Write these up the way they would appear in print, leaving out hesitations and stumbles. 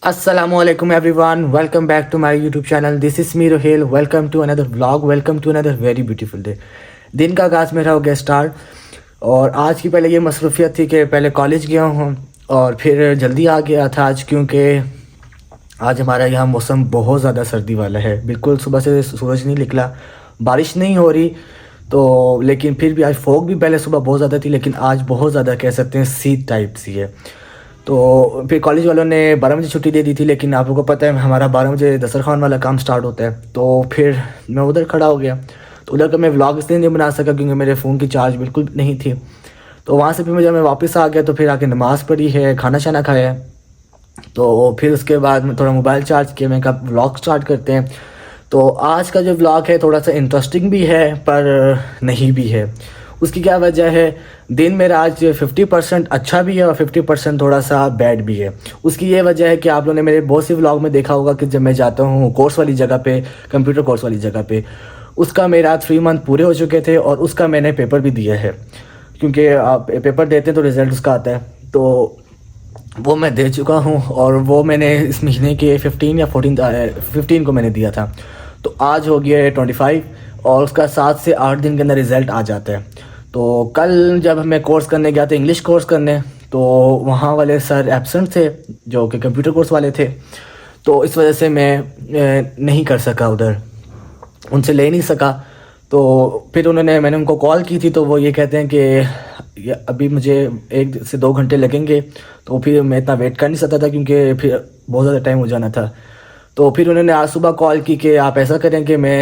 Assalamualaikum everyone. Welcome back to my YouTube channel. This is me Rohel. Welcome to another vlog. Welcome to another very beautiful day. दिन का आगाज़ मेरा हो गया start और आज की पहले ये मसरूफियत थी कि पहले कॉलेज गया हूँ और फिर जल्दी आ गया था आज, क्योंकि आज हमारा यहाँ मौसम बहुत ज़्यादा सर्दी वाला है। बिल्कुल सुबह से सूरज नहीं निकला, बारिश नहीं हो रही तो, लेकिन फिर भी आज फोग भी पहले सुबह बहुत ज़्यादा थी, लेकिन आज बहुत ज़्यादा कह सकते हैं शीत टाइप सी है। तो फिर कॉलेज वालों ने 12 बजे छुट्टी दे दी थी, लेकिन आप लोगों को पता है हमारा 12 बजे दस्तरखान वाला काम स्टार्ट होता है। तो फिर मैं उधर खड़ा हो गया, तो उधर का मैं व्लॉग इसलिए नहीं बना सका क्योंकि मेरे फ़ोन की चार्ज बिल्कुल नहीं थी। तो वहाँ से फिर जब मैं वापस आ गया तो फिर आके नमाज़ पढ़ी है, खाना शाना खाया है, तो फिर उसके बाद मैं थोड़ा मोबाइल चार्ज किया। मैं कहा व्लॉग स्टार्ट करते हैं। तो आज का जो व्लॉग है थोड़ा सा इंटरेस्टिंग भी है पर नहीं भी है। उसकी क्या वजह है, दिन मेरा आज 50% अच्छा भी है और 50% थोड़ा सा बैड भी है। उसकी ये वजह है कि आप लोगों ने मेरे बहुत से व्लॉग में देखा होगा कि जब मैं जाता हूँ कोर्स वाली जगह पे, कंप्यूटर कोर्स वाली जगह पे, उसका मेरा 3 मंथ पूरे हो चुके थे और उसका मैंने पेपर भी दिया है, क्योंकि आप पेपर देते हैं तो रिज़ल्ट उसका आता है। तो वो मैं दे चुका हूँ और वो मैंने इस महीने के 15 या 15 को मैंने दिया था। तो आज हो गया है 25 और उसका 7 से 8 दिन के अंदर रिज़ल्ट आ जाता है। तो कल जब मैं कोर्स करने गया था, इंग्लिश कोर्स करने, तो वहाँ वाले सर एब्सेंट थे जो कि कंप्यूटर कोर्स वाले थे, तो इस वजह से मैं नहीं कर सका, उधर उनसे ले नहीं सका। तो फिर मैंने उनको कॉल की थी, तो वो ये कहते हैं कि अभी मुझे 1 से 2 घंटे लगेंगे। तो फिर मैं इतना वेट कर नहीं सकता था क्योंकि फिर बहुत ज़्यादा टाइम हो जाना था। तो फिर उन्होंने आज सुबह कॉल की कि आप ऐसा करें कि मैं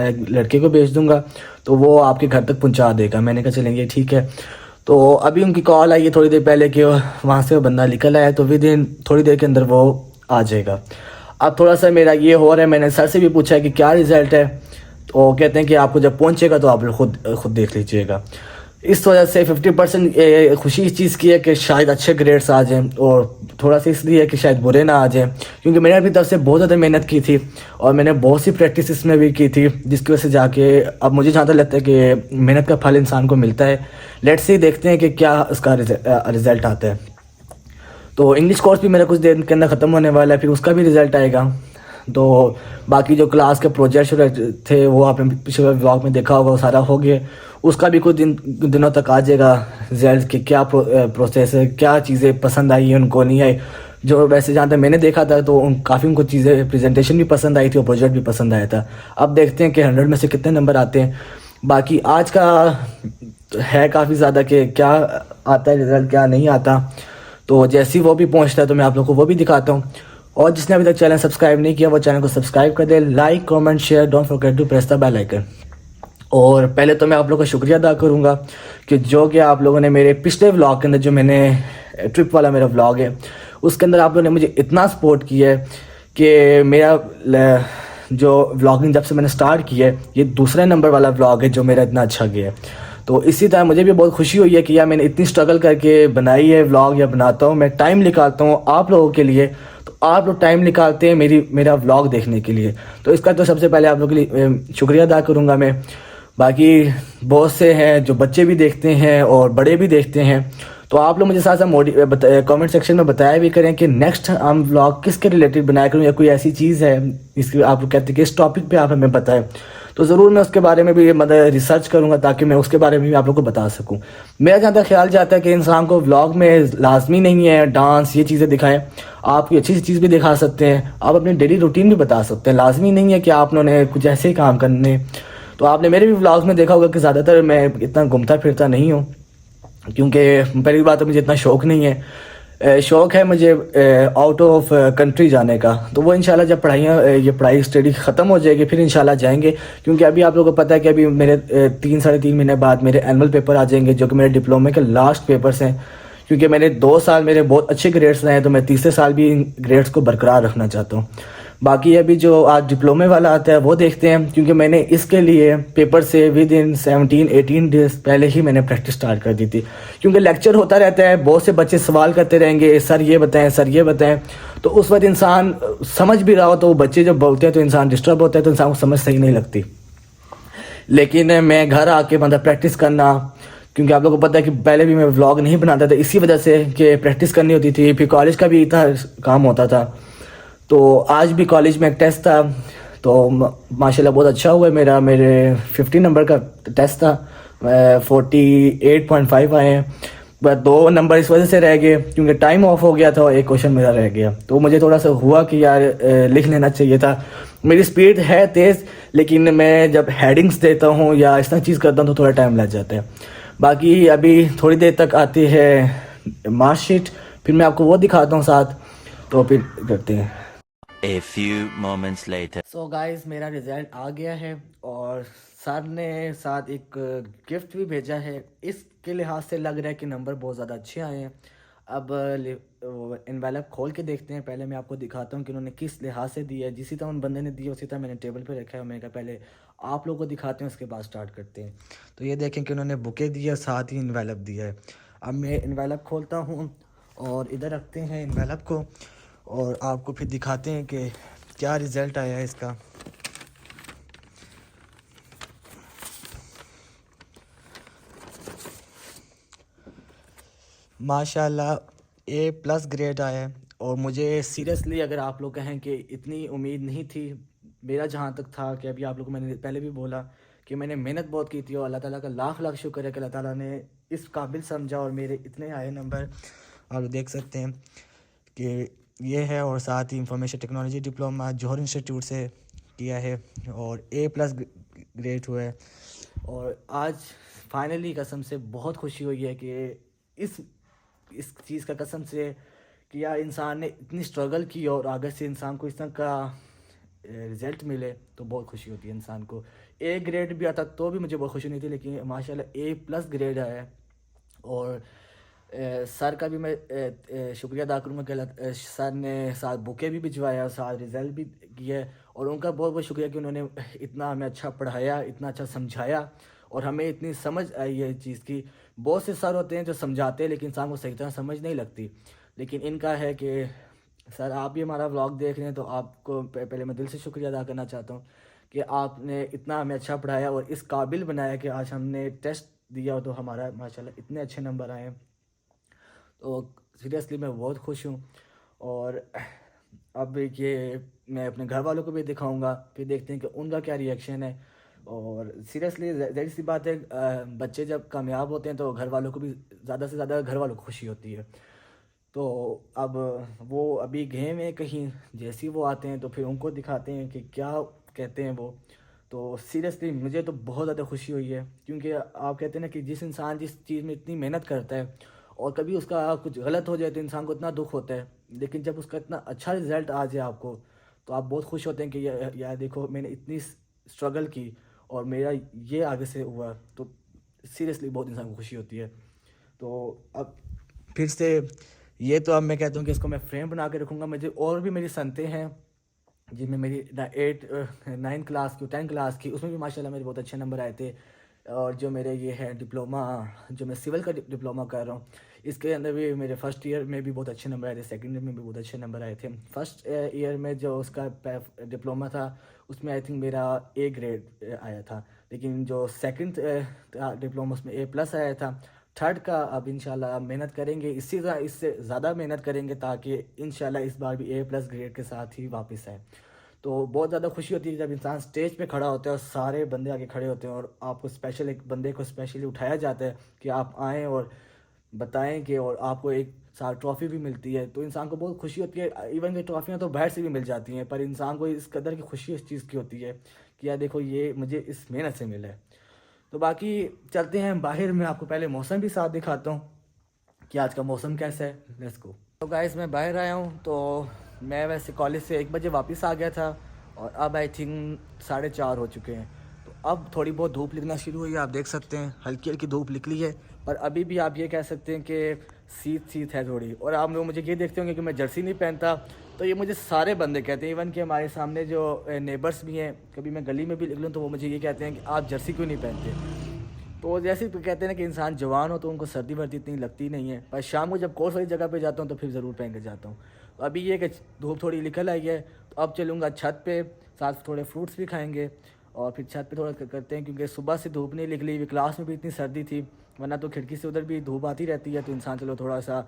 एक लड़के को भेज दूंगा तो वो आपके घर तक पहुंचा देगा। मैंने कहा चलेंगे, ठीक है। तो अभी उनकी कॉल आई है थोड़ी देर पहले कि वहाँ से वो बंदा निकल आया, तो विद इन थोड़ी देर के अंदर वो आ जाएगा। अब थोड़ा सा मेरा ये हो रहा है, मैंने सर से भी पूछा है कि क्या रिज़ल्ट है, तो कहते हैं कि आपको जब पहुँचेगा तो आप खुद देख लीजिएगा। इस वजह से 50% खुशी इस चीज़ की है कि शायद अच्छे ग्रेड्स आ जाएं और थोड़ा सा इसलिए है कि शायद बुरे ना आ जाएं, क्योंकि मैंने अपनी तरफ से बहुत ज़्यादा मेहनत की थी और मैंने बहुत सी प्रैक्टिस इसमें भी की थी, जिसकी वजह से जाके अब मुझे जहाँ तक लगता है कि मेहनत का फल इंसान को मिलता है। लेट्स सी, देखते हैं कि क्या उसका रिज़ल्ट आता है। तो इंग्लिश कोर्स भी मेरा कुछ देर के अंदर ख़त्म होने वाला है, फिर उसका भी रिज़ल्ट आएगा। तो बाकी जो क्लास के प्रोजेक्ट थे वो आपने पिछले व्लॉग में देखा होगा, वो सारा हो गया। उसका भी कुछ दिनों तक आ जाएगा रिजल्ट कि क्या प्रोसेस है, क्या चीज़ें पसंद आई है, उनको नहीं आई। जो वैसे जहाँ तक मैंने देखा था तो काफ़ी उनको चीज़ें, प्रेजेंटेशन भी पसंद आई थी और प्रोजेक्ट भी पसंद आया था। अब देखते हैं कि 100 में से कितने नंबर आते हैं। बाकी आज का है काफ़ी ज़्यादा कि क्या आता है रिज़ल्ट, क्या नहीं आता। तो जैसे ही वो भी पहुँचता है तो मैं आप लोग को वो भी दिखाता हूँ। और जिसने अभी तक चैनल सब्सक्राइब नहीं किया वो चैनल को सब्सक्राइब कर दे, like comment share, don't forget to press the bell icon. और पहले तो मैं आप लोगों का शुक्रिया अदा करूँगा कि जो कि आप लोगों ने मेरे पिछले व्लॉग के अंदर, जो मैंने ट्रिप वाला मेरा व्लॉग है उसके अंदर आप लोगों ने मुझे इतना सपोर्ट किया है कि मेरा जो व्लॉगिंग जब से मैंने स्टार्ट किया है ये दूसरा नंबर वाला व्लॉग है जो मेरा इतना अच्छा गया है। तो इसी तरह मुझे भी बहुत खुशी हुई है कि यार मैंने इतनी स्ट्रगल करके बनाई है व्लॉग, या बनाता हूँ, मैं टाइम निकालता हूँ आप लोगों के लिए, तो आप लोग टाइम निकालते हैं मेरा व्लॉग देखने के लिए। तो इसका तो सबसे पहले आप लोगों के लिए शुक्रिया अदा करूँगा मैं। बाकी बहुत से हैं जो बच्चे भी देखते हैं और बड़े भी देखते हैं, तो आप लोग मुझे साथ साथ कमेंट सेक्शन में बताया भी करें कि नेक्स्ट हम व्लॉग किसके रिलेटेड बनाया करूँ, या कोई ऐसी चीज़ है इसकी आप लोग कहते हैं कि इस टॉपिक पे आप हमें बताएं, तो ज़रूर मैं उसके बारे में भी मतलब रिसर्च करूँगा ताकि मैं उसके बारे में भी आप लोग को बता सकूँ। मेरा जहाँ तक ख्याल जाता है कि इंसान को व्लॉग में लाजमी नहीं है डांस ये चीज़ें दिखाएं, आप कोई अच्छी सी चीज़ भी दिखा सकते हैं, आप अपनी डेली रूटीन भी बता सकते हैं। लाजमी नहीं है कि आप उन्होंने कुछ ऐसे ही काम करने। तो आपने मेरे भी व्लॉग्स में देखा होगा कि ज़्यादातर मैं इतना घूमता फिरता नहीं हूँ, क्योंकि पहली बात तो मुझे इतना शौक़ नहीं है। शौक़ है मुझे आउट ऑफ कंट्री जाने का, तो वो इंशाल्लाह जब पढ़ाई स्टडी ख़त्म हो जाएगी फिर इंशाल्लाह जाएंगे। क्योंकि अभी आप लोगों को पता है कि अभी मेरे 3-3.5 महीने बाद मेरे एनुअल पेपर आ जाएंगे, जो कि मेरे डिप्लोमे के लास्ट पेपर्स हैं। क्योंकि मैंने 2 साल मेरे बहुत अच्छे ग्रेड्स रहे हैं, तो मैं तीसरे साल भी इन ग्रेड्स को बरकरार रखना चाहता हूँ। बाकी अभी जो आज डिप्लोमे वाला आता है वो देखते हैं, क्योंकि मैंने इसके लिए पेपर से विद इन 17-18 डेज पहले ही मैंने प्रैक्टिस स्टार्ट कर दी थी। क्योंकि लेक्चर होता रहता है, बहुत से बच्चे सवाल करते रहेंगे, सर ये बताएं सर ये बताएं, तो उस वक्त इंसान समझ भी रहा हो तो वो बच्चे जब बोलते हैं तो इंसान डिस्टर्ब होता है, तो इंसान को समझ सही नहीं लगती। लेकिन मैं घर आके मतलब प्रैक्टिस करना, क्योंकि आप लोगों को पता है कि पहले भी मैं व्लॉग नहीं बनाता था इसी वजह से कि प्रैक्टिस करनी होती थी, फिर कॉलेज का भी इतना काम होता था। तो आज भी कॉलेज में एक टेस्ट था, तो माशाल्लाह बहुत अच्छा हुआ मेरे 50 नंबर का टेस्ट था, 48.5 आए हैं। बस 2 नंबर इस वजह से रह गए क्योंकि टाइम ऑफ हो गया था और एक क्वेश्चन मेरा रह गया, तो मुझे थोड़ा सा हुआ कि यार लिख लेना चाहिए था। मेरी स्पीड है तेज़, लेकिन मैं जब हेडिंग्स देता हूँ या इस तरह चीज़ करता हूँ तो थोड़ा टाइम लग जाता है। बाकी अभी थोड़ी देर तक आती है मार्कशीट, फिर मैं आपको वो दिखाता हूँ साथ, तो फिर करते हैं। A few moments later. So guys मेरा रिज़ल्ट आ गया है और सर ने साथ एक गिफ्ट भी भेजा है। इसके लिहाज से लग रहा है कि नंबर बहुत ज़्यादा अच्छे आए हैं। अब इन्वेलप खोल के देखते हैं। पहले मैं आपको दिखाता हूँ कि उन्होंने किस लिहाज से दिया है। जिसी तरह उन बंदे ने दिया उसी तरह मैंने टेबल पे रखा है। मैंने कहा पहले आप लोगों को दिखाते हैं, उसके बाद स्टार्ट करते हैं। तो ये देखें कि उन्होंने बुके दिया, साथ ही इन्वेलप दिया है। अब मैं इन्वेलप खोलता हूँ और इधर रखते हैं इन्वेलप को, और आपको फिर दिखाते हैं कि क्या रिज़ल्ट आया है इसका। माशाल्लाह A+ ग्रेड आया है, और मुझे सीरियसली अगर आप लोग कहें कि इतनी उम्मीद नहीं थी। मेरा जहाँ तक था कि अभी आप लोगों को मैंने पहले भी बोला कि मैंने मेहनत बहुत की थी, और अल्लाह ताला का लाख लाख शुक्र है कि अल्लाह ताला ने इस काबिल समझा और मेरे इतने आए नंबर। आप देख सकते हैं कि ये है, और साथ ही इंफॉर्मेशन टेक्नोलॉजी डिप्लोमा जौहर इंस्टीट्यूट से किया है और A+ ग्रेड हुआ है। और आज फाइनली कसम से बहुत खुशी हुई है कि इस चीज़ का कसम से कि यार इंसान ने इतनी स्ट्रगल की और आगे से इंसान को इस तरह का रिज़ल्ट मिले तो बहुत खुशी होती है इंसान को। A ग्रेड भी आता तो भी मुझे बहुत खुशी नहीं थी, लेकिन माशाल्लाह A+ ग्रेड आया है। और सर का भी मैं शुक्रिया अदा करूँगा कि सर ने साथ बुके भी भिजवाया, साथ रिज़ल्ट भी किया है, और उनका बहुत बहुत शुक्रिया कि उन्होंने इतना हमें अच्छा पढ़ाया, इतना अच्छा समझाया, और हमें इतनी समझ आई है इस चीज़ की। बहुत से सर होते हैं जो समझाते हैं लेकिन इंसान को सही तरह समझ नहीं लगती, लेकिन इनका है कि सर आप भी हमारा व्लॉग देख रहे हैं तो आपको पहले मैं दिल से शुक्रिया अदा करना चाहता हूँ कि आपने इतना हमें अच्छा पढ़ाया और इस काबिल बनाया कि आज हमने टेस्ट दिया तो हमारा माशाल्लाह इतने अच्छे नंबर आए हैं। तो सीरियसली मैं बहुत खुश हूँ। और अब ये मैं अपने घर वालों को भी दिखाऊंगा, फिर देखते हैं कि उनका क्या रिएक्शन है। और सीरियसली जाहिर सी बात है, बच्चे जब कामयाब होते हैं तो घर वालों को भी ज़्यादा से ज़्यादा घर वालों को खुशी होती है। तो अब वो अभी गए हुए हैं कहीं, जैसे ही वो आते हैं तो फिर उनको दिखाते हैं कि क्या कहते हैं वो। तो सीरियसली मुझे तो बहुत ज़्यादा खुशी हुई है, क्योंकि आप कहते हैं ना कि जिस इंसान जिस चीज़ में इतनी मेहनत करता है और कभी उसका कुछ गलत हो जाए तो इंसान को इतना दुख होता है, लेकिन जब उसका इतना अच्छा रिज़ल्ट आ जाए आपको तो आप बहुत खुश होते हैं कि यार देखो मैंने इतनी स्ट्रगल की और मेरा ये आगे से हुआ। तो सीरियसली बहुत इंसान को खुशी होती है। तो अब फिर से ये तो अब मैं कहता हूँ कि इसको मैं फ्रेम बना के रखूँगा। मुझे और भी मेरी संतें हैं जिनमें मेरी 9 क्लास की 10 क्लास की, उसमें भी माशाल्लाह मेरे बहुत अच्छे नंबर आए थे। और जो मेरे ये है डिप्लोमा, जो मैं सिविल का डिप्लोमा कर रहा हूँ, इसके अंदर भी मेरे फर्स्ट ईयर में भी बहुत अच्छे नंबर आए थे, सेकंड ईयर में भी बहुत अच्छे नंबर आए थे। फर्स्ट ईयर में जो उसका डिप्लोमा था उसमें आई थिंक मेरा A ग्रेड आया था, लेकिन जो सेकंड डिप्लोमा उसमें A+ आया था। थर्ड का अब इंशाल्लाह मेहनत करेंगे, इसी तरह इससे ज़्यादा मेहनत करेंगे ताकि इंशाल्लाह इस बार भी A+ ग्रेड के साथ ही वापस आए। तो बहुत ज़्यादा खुशी होती है जब इंसान स्टेज पे खड़ा होता है और सारे बंदे आगे खड़े होते हैं और आपको स्पेशल एक बंदे को स्पेशली उठाया जाता है कि आप आएँ और बताएं कि, और आपको एक साथ ट्रॉफ़ी भी मिलती है तो इंसान को बहुत खुशी होती है। इवन कि ट्रॉफ़ियाँ तो बाहर से भी मिल जाती हैं, पर इंसान को इस कदर की खुशी इस चीज़ की होती है कि यार देखो ये मुझे इस मेहनत से मिला है। तो बाकी चलते हैं बाहर, मैं आपको पहले मौसम भी साथ दिखाता हूँ कि आज का मौसम कैसा है। Let's go. तो गाइस मैं बाहर आया हूँ, तो मैं वैसे कॉलेज से 1 बजे वापस आ गया था और अब आई थिंक 4:30 हो चुके हैं। तो अब थोड़ी बहुत धूप निकलना शुरू हुई है, आप देख सकते हैं हल्की हल्की धूप निकली है, पर अभी भी आप ये कह सकते हैं कि शीत है थोड़ी। और आप लोग मुझे ये देखते होंगे कि मैं जर्सी नहीं पहनता, तो ये मुझे सारे बंदे कहते हैं, इवन कि हमारे सामने जो नेबर्स भी हैं, कभी मैं गली में भी निकलूँ तो वो मुझे ये कहते हैं कि आप जर्सी क्यों नहीं पहनते। तो जैसे तो कहते हैं ना कि इंसान जवान हो तो उनको सर्दी वर्दी इतनी लगती नहीं है, पर शाम को जब कोर्स वाली जगह पे जाता हूँ तो फिर ज़रूर पहन के जाता हूँ। तो अभी ये कि धूप थोड़ी निकल आई है, तो अब चलूँगा छत पे, साथ थोड़े फ्रूट्स भी खाएंगे और फिर छत पे थोड़ा करते हैं, क्योंकि सुबह से धूप नहीं निकली हुई, क्लास में भी इतनी सर्दी थी, वरना तो खिड़की से उधर भी धूप आती रहती है, तो इंसान चलो थोड़ा सा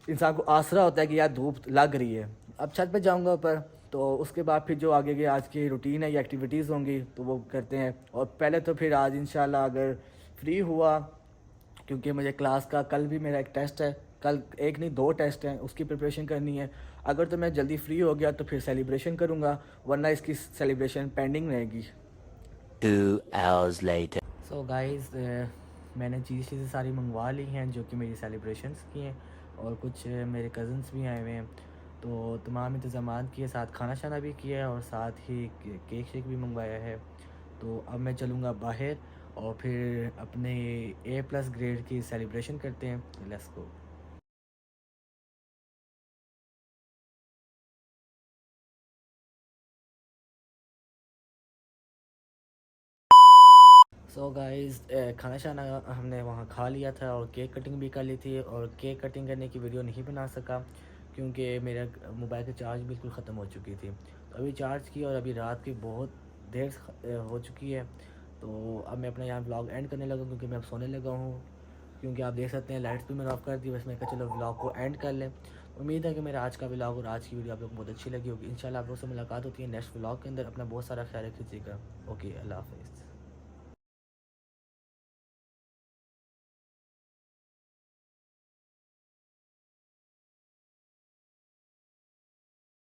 इंसान को आसरा होता है कि यार धूप लग रही है। अब छत पे जाऊंगा ऊपर, तो उसके बाद फिर जो आगे के आज की रूटीन है या एक्टिविटीज़ होंगी तो वो करते हैं। और पहले तो फिर आज इंशाल्लाह अगर फ्री हुआ, क्योंकि मुझे क्लास का कल भी मेरा एक टेस्ट है, कल एक नहीं 2 टेस्ट हैं, उसकी प्रिपरेशन करनी है। अगर तो मैं जल्दी फ्री हो गया तो फिर सेलिब्रेशन करूँगा, वरना इसकी सेलिब्रेशन पेंडिंग रहेगी। 2 hours later. सो गाइस, मैंने चीज़ें सारी मंगवा ली हैं जो कि मेरी सेलिब्रेशंस की हैं, और कुछ मेरे कज़न्स भी आए हुए हैं, तो तमाम इंतज़ामात किए, साथ खाना शाना भी किया है और साथ ही केक शेक भी मंगवाया है। तो अब मैं चलूँगा बाहर और फिर अपने A+ ग्रेड की सेलिब्रेशन करते हैं। Let's go. सो गाइस, खाना शाना हमने वहाँ खा लिया था और केक कटिंग भी कर ली थी, और केक कटिंग करने की वीडियो नहीं बना सका क्योंकि मेरा मोबाइल की चार्ज बिल्कुल ख़त्म हो चुकी थी। तो अभी चार्ज की और अभी रात की बहुत देर हो चुकी है, तो अब मैं अपना यहाँ व्लॉग एंड करने लगा क्योंकि मैं अब सोने लगा हूँ। क्योंकि आप देख सकते हैं लाइट्स भी मैंने ऑफ कर दी, बस मैं कहा चलो व्लॉग को एंड कर लें। उम्मीद है कि मेरा आज का व्लॉग और आज की वीडियो आप लोग को बहुत अच्छी लगी होगी। इंशाल्लाह आप लोग से मुलाकात होती है नेक्स्ट व्लॉग के अंदर। अपना बहुत सारा ख्याल रखिएगा। ओके, अल्लाह हाफ़िज़।